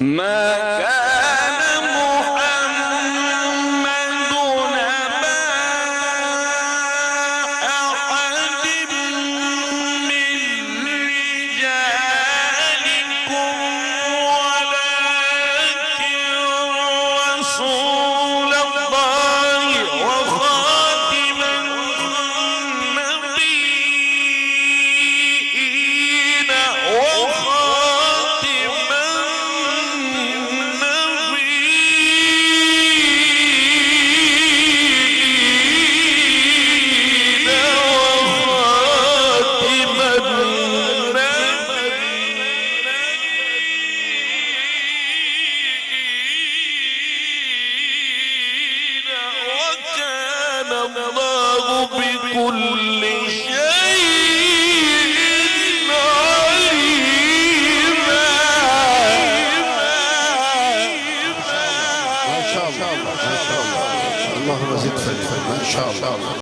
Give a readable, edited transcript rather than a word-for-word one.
ما كان محمد أبا أحد من رجالكم ولكن رسول الله وخاتم النبيين وكان الله بكل شيء عليما. ما شاء الله ما شاء الله، اللهم زد فضلا ما شاء الله.